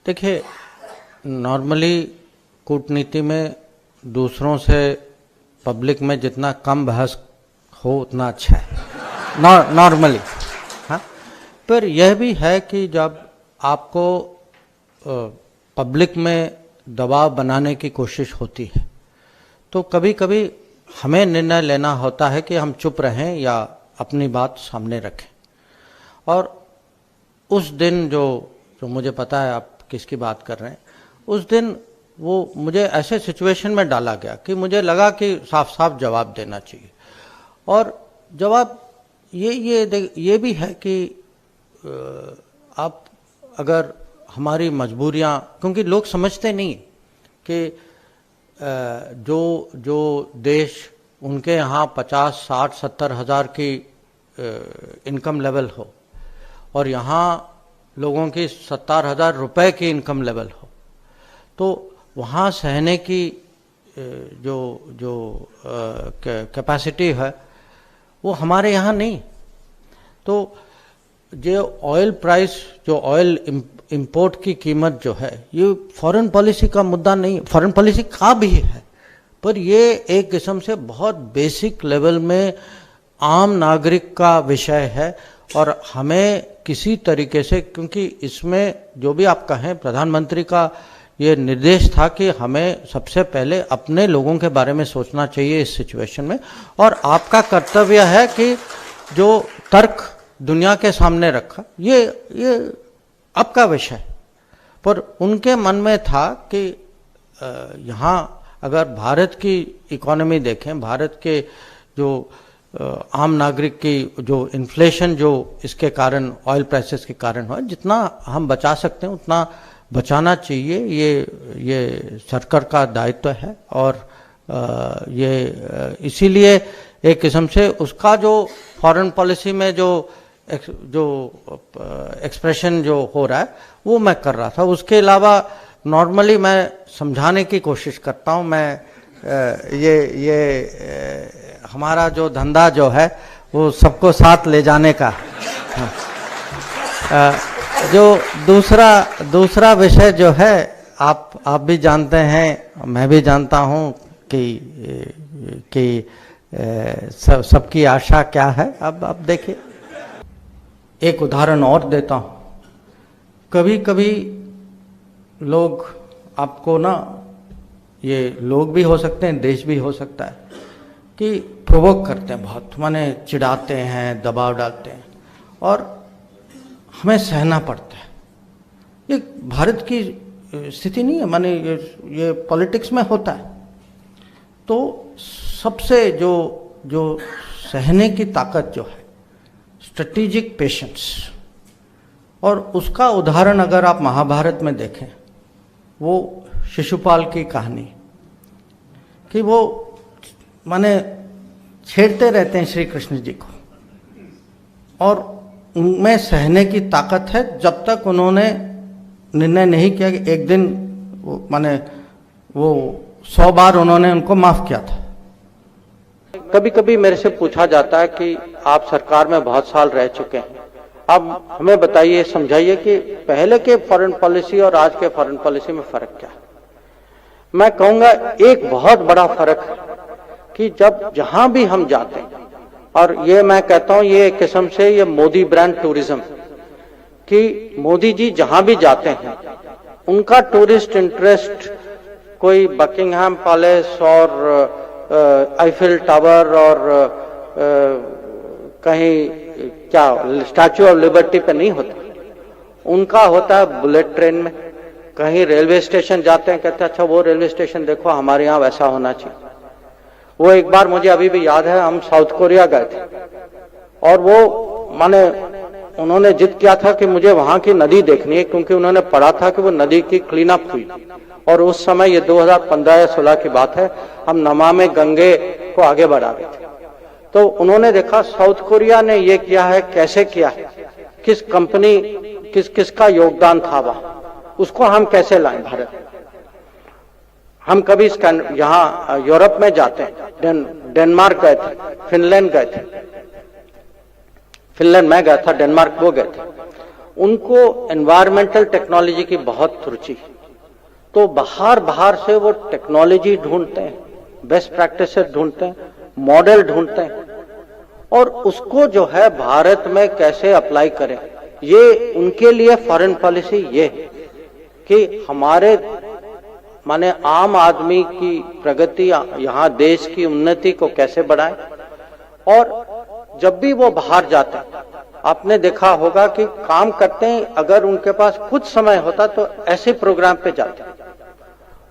देखिए, नॉर्मली कूटनीति में दूसरों से पब्लिक में जितना कम बहस हो उतना अच्छा है नॉर्मली। हाँ, पर यह भी है कि जब आपको पब्लिक में दबाव बनाने की कोशिश होती है तो कभी कभी हमें निर्णय लेना होता है कि हम चुप रहें या अपनी बात सामने रखें। और उस दिन जो मुझे पता है आप किसकी बात कर रहे हैं, उस दिन वो मुझे ऐसे सिचुएशन में डाला गया कि मुझे लगा कि साफ साफ जवाब देना चाहिए। और जवाब ये भी है कि आप अगर हमारी मजबूरियां, क्योंकि लोग समझते नहीं कि जो देश उनके यहाँ 50, 60, 70 हज़ार की इनकम लेवल हो और यहाँ लोगों की 70,000 रुपए की इनकम लेवल हो, तो वहाँ सहने की जो कैपेसिटी है वो हमारे यहाँ नहीं। तो जो ऑयल प्राइस, जो ऑयल इंपोर्ट की कीमत जो है, ये फॉरेन पॉलिसी का मुद्दा नहीं, फॉरेन पॉलिसी का भी है, पर ये एक किस्म से बहुत बेसिक लेवल में आम नागरिक का विषय है। और हमें किसी तरीके से, क्योंकि इसमें जो भी आप कहें, प्रधानमंत्री का ये निर्देश था कि हमें सबसे पहले अपने लोगों के बारे में सोचना चाहिए इस सिचुएशन में, और आपका कर्तव्य है कि जो तर्क दुनिया के सामने रखा, ये आपका विषय। पर उनके मन में था कि यहाँ अगर भारत की इकोनॉमी देखें, भारत के जो आम नागरिक की जो इन्फ्लेशन जो इसके कारण, ऑयल प्राइसेस के कारण हुआ, जितना हम बचा सकते हैं उतना बचाना चाहिए। ये सरकार का दायित्व है। और ये इसीलिए एक किस्म से उसका जो फॉरेन पॉलिसी में जो एक्सप्रेशन जो हो रहा है वो मैं कर रहा था। उसके अलावा नॉर्मली मैं समझाने की कोशिश करता हूँ। मैं ये हमारा जो धंधा जो है वो सबको साथ ले जाने का। जो दूसरा विषय जो है, आप भी जानते हैं, मैं भी जानता हूँ कि सबकी आशा क्या है। अब देखिए, एक उदाहरण और देता हूँ। कभी कभी लोग आपको ना, ये लोग भी हो सकते हैं, देश भी हो सकता है, कि प्रोवोक करते हैं बहुत, माने चिढ़ाते हैं, दबाव डालते हैं और हमें सहना पड़ता है। ये भारत की स्थिति नहीं है, माने ये पॉलिटिक्स में होता है। तो सबसे जो सहने की ताकत जो है, स्ट्रेटेजिक पेशेंस, और उसका उदाहरण अगर आप महाभारत में देखें, वो शिशुपाल की कहानी, कि वो माने छेड़ते रहते हैं श्री कृष्ण जी को, और उनमें सहने की ताकत है जब तक उन्होंने निर्णय नहीं किया कि एक दिन माने वो 100 बार उन्होंने उनको माफ किया था। कभी कभी मेरे से पूछा जाता है कि आप सरकार में बहुत साल रह चुके हैं, अब हमें बताइए, समझाइए कि पहले के फॉरेन पॉलिसी और आज के फॉरेन पॉलिसी में फर्क क्या है। मैं कहूंगा एक बहुत बड़ा फर्क है कि जहां भी हम जाते हैं, और ये मैं कहता हूं ये एक किस्म से ये मोदी ब्रांड टूरिज्म, कि मोदी जी जहां भी जाते हैं उनका टूरिस्ट इंटरेस्ट कोई बकिंगहैम पैलेस और आईफिल टावर और कहीं क्या स्टैच्यू ऑफ लिबर्टी पे नहीं होता। उनका होता है बुलेट ट्रेन में। कहीं रेलवे स्टेशन जाते हैं, कहते हैं अच्छा वो रेलवे स्टेशन देखो, हमारे यहाँ वैसा होना चाहिए। वो एक बार मुझे अभी भी याद है, हम साउथ कोरिया गए थे और वो माने उन्होंने जिद किया था कि मुझे वहां की नदी देखनी है, क्योंकि उन्होंने पढ़ा था कि वो नदी की क्लीन अप हुई। और उस समय ये 2015 या 16 की बात है, हम नमामि गंगे को आगे बढ़ा रहे थे। तो उन्होंने देखा साउथ कोरिया ने ये किया है, कैसे किया है, किस कंपनी किसका योगदान था वहां, उसको हम कैसे लाएं भारत। हम कभी यहाँ यूरोप में जाते हैं, डेनमार्क गए थे, फिनलैंड गए थे, फिनलैंड में गया था, डेनमार्क वो गए थे। उनको एनवायरमेंटल टेक्नोलॉजी की बहुत रुचि, तो बाहर से वो टेक्नोलॉजी ढूंढते हैं, बेस्ट प्रैक्टिसेस ढूंढते हैं, मॉडल ढूंढते हैं, और उसको जो है भारत में कैसे अप्लाई करें। ये उनके लिए फॉरेन पॉलिसी ये कि हमारे माने आम आदमी की प्रगति, यहाँ देश की उन्नति को कैसे बढ़ाएं। और जब भी वो बाहर जाते हैं, आपने देखा होगा कि काम करते हैं, अगर उनके पास कुछ समय होता तो ऐसे प्रोग्राम पे जाते हैं।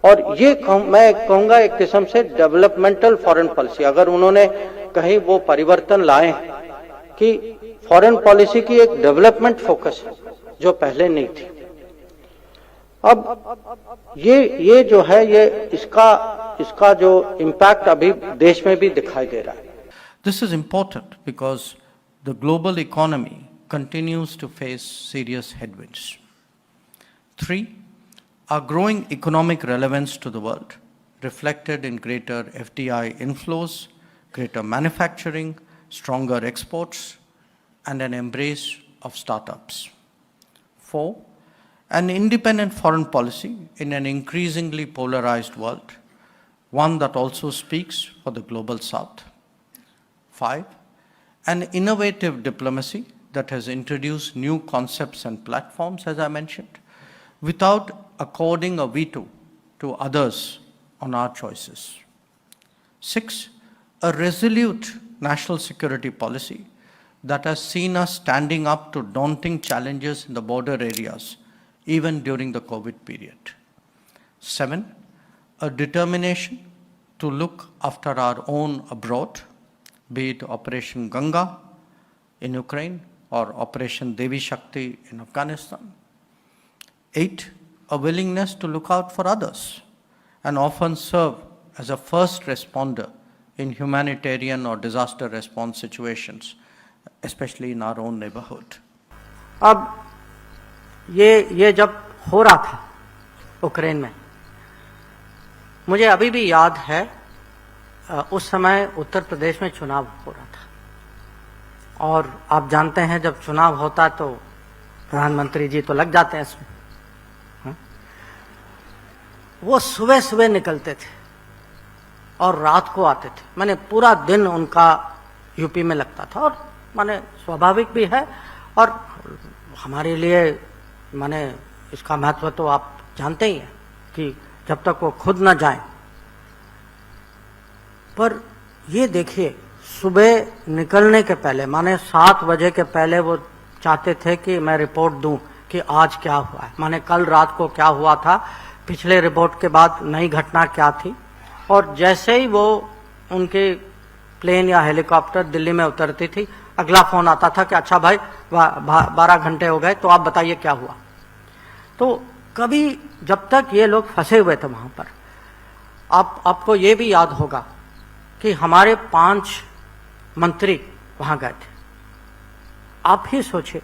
और ये मैं कहूंगा एक किस्म से डेवलपमेंटल फॉरेन पॉलिसी, अगर उन्होंने कहीं वो परिवर्तन लाए कि फॉरेन पॉलिसी की एक डेवलपमेंट फोकस है जो पहले नहीं थी। अब ये जो है ये इसका जो इम्पैक्ट अभी देश में भी दिखाई दे रहा है। This is important because the global economy continues to face serious headwinds. 3. Our growing economic relevance to the world, reflected in greater FDI inflows, greater manufacturing, stronger exports, and an embrace of startups. 4. An independent foreign policy in an increasingly polarized world, one that also speaks for the global South. 5. An innovative diplomacy that has introduced new concepts and platforms, as I mentioned, without according a veto to others on our choices. 6. A resolute national security policy that has seen us standing up to daunting challenges in the border areas, even during the COVID period. 7. A determination to look after our own abroad, be it Operation Ganga in Ukraine or Operation Devi Shakti in Afghanistan. 8. A willingness to look out for others and often serve as a first responder in humanitarian or disaster response situations, especially in our own neighborhood. अब ये जब हो रहा था Ukraine में, मुझे अभी भी याद है उस समय उत्तर प्रदेश में चुनाव हो रहा था, और आप जानते हैं जब चुनाव होता तो प्रधानमंत्री जी तो लग जाते हैं इसमें। वो सुबह सुबह निकलते थे और रात को आते थे, माने पूरा दिन उनका यूपी में लगता था, और माने स्वाभाविक भी है, और हमारे लिए माने इसका महत्व तो आप जानते ही हैं कि जब तक वो खुद न जाएं। पर ये देखिए, सुबह निकलने के पहले माने 7 बजे के पहले वो चाहते थे कि मैं रिपोर्ट दूं कि आज क्या हुआ है, माने कल रात को क्या हुआ था, पिछले रिपोर्ट के बाद नई घटना क्या थी। और जैसे ही वो उनके प्लेन या हेलीकॉप्टर दिल्ली में उतरती थी, अगला फोन आता था कि अच्छा भाई 12 घंटे हो गए, तो आप बताइए क्या हुआ। तो कभी जब तक ये लोग फंसे हुए थे वहां पर, आपको ये भी याद होगा कि हमारे 5 मंत्री वहां गए थे। आप ही सोचिए,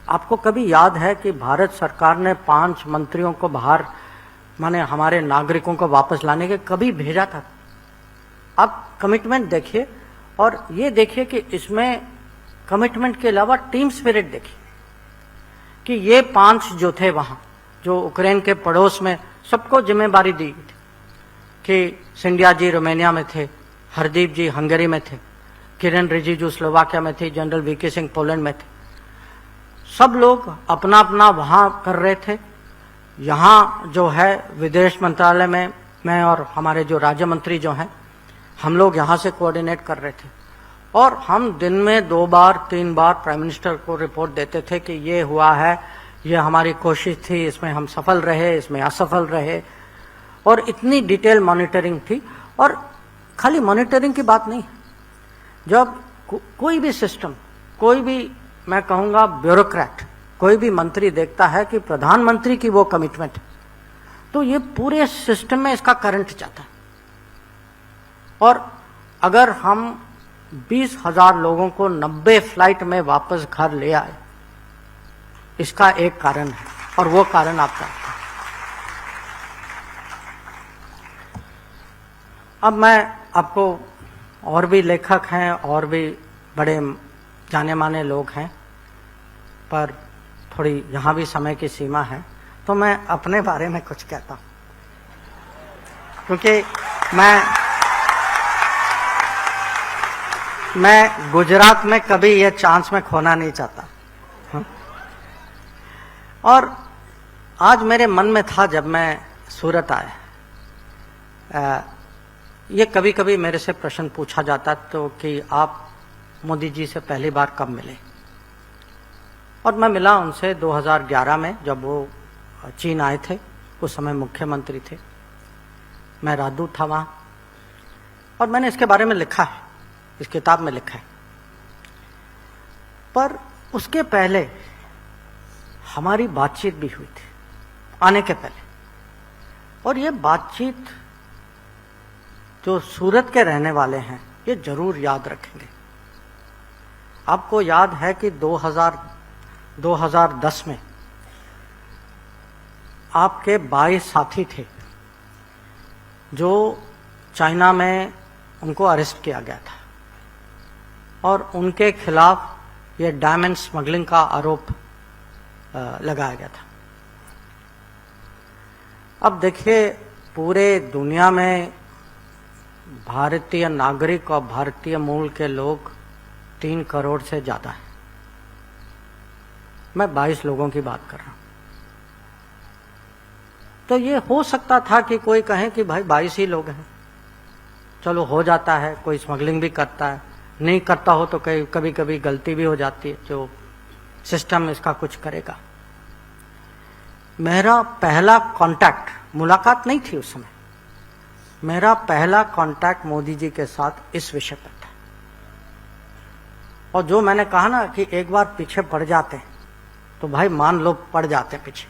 आपको कभी याद है कि भारत सरकार ने 5 मंत्रियों को बाहर माने हमारे नागरिकों को वापस लाने के कभी भेजा था? आप कमिटमेंट देखिए, और ये देखिए कि इसमें कमिटमेंट के अलावा टीम स्पिरिट देखिए कि ये 5 जो थे वहां, जो यूक्रेन के पड़ोस में, सबको जिम्मेदारी दी गई थी कि सिंधिया जी रोमानिया में थे, हरदीप जी हंगरी में थे, किरण रिजिजू स्लोवाकिया में थे, जनरल वीके सिंह पोलैंड में थे। सब लोग अपना अपना वहां कर रहे थे। यहाँ जो है विदेश मंत्रालय में मैं और हमारे जो राज्य मंत्री जो हैं, हम लोग यहाँ से कोऑर्डिनेट कर रहे थे, और हम दिन में 2 बार 3 बार प्राइम मिनिस्टर को रिपोर्ट देते थे कि ये हुआ है, ये हमारी कोशिश थी, इसमें हम सफल रहे, इसमें असफल रहे, और इतनी डिटेल मॉनिटरिंग थी। और खाली मॉनिटरिंग की बात नहीं, जब कोई भी सिस्टम, कोई भी मैं कहूँगा ब्यूरोक्रेट, कोई भी मंत्री देखता है कि प्रधानमंत्री की वो कमिटमेंट, तो ये पूरे सिस्टम में इसका करंट जाता है। और अगर हम 20,000 लोगों को 90 फ्लाइट में वापस घर ले आए, इसका एक कारण है, और वो कारण आप जानते हैं। अब मैं आपको, और भी लेखक हैं और भी बड़े जाने माने लोग हैं, पर थोड़ी यहाँ भी समय की सीमा है, तो मैं अपने बारे में कुछ कहता हूँ, क्योंकि मैं गुजरात में कभी ये चांस में खोना नहीं चाहता। और आज मेरे मन में था जब मैं सूरत आया, ये कभी कभी मेरे से प्रश्न पूछा जाता तो कि आप मोदी जी से पहली बार कब मिले, और मैं मिला उनसे 2011 में जब वो चीन आए थे, उस समय मुख्यमंत्री थे, मैं राजदूत था वहाँ, और मैंने इसके बारे में लिखा है, इस किताब में लिखा है। पर उसके पहले हमारी बातचीत भी हुई थी आने के पहले, और ये बातचीत जो सूरत के रहने वाले हैं ये जरूर याद रखेंगे। आपको याद है कि 2010 में आपके 22 साथी थे जो चाइना में उनको अरेस्ट किया गया था, और उनके खिलाफ ये डायमंड स्मगलिंग का आरोप लगाया गया था। अब देखिए, पूरे दुनिया में भारतीय नागरिक और भारतीय मूल के लोग 3 करोड़ से ज्यादा है। मैं 22 लोगों की बात कर रहा हूं। तो ये हो सकता था कि कोई कहे कि भाई 22 ही लोग हैं, चलो हो जाता है, कोई स्मगलिंग भी करता है, नहीं करता हो तो कभी कभी गलती भी हो जाती है, जो सिस्टम इसका कुछ करेगा। मेरा पहला कांटेक्ट, मुलाकात नहीं थी उस समय, मेरा पहला कांटेक्ट मोदी जी के साथ इस विषय पर था। और जो मैंने कहा ना कि एक बार पीछे पड़ जाते तो भाई मान लो पड़ जाते पीछे,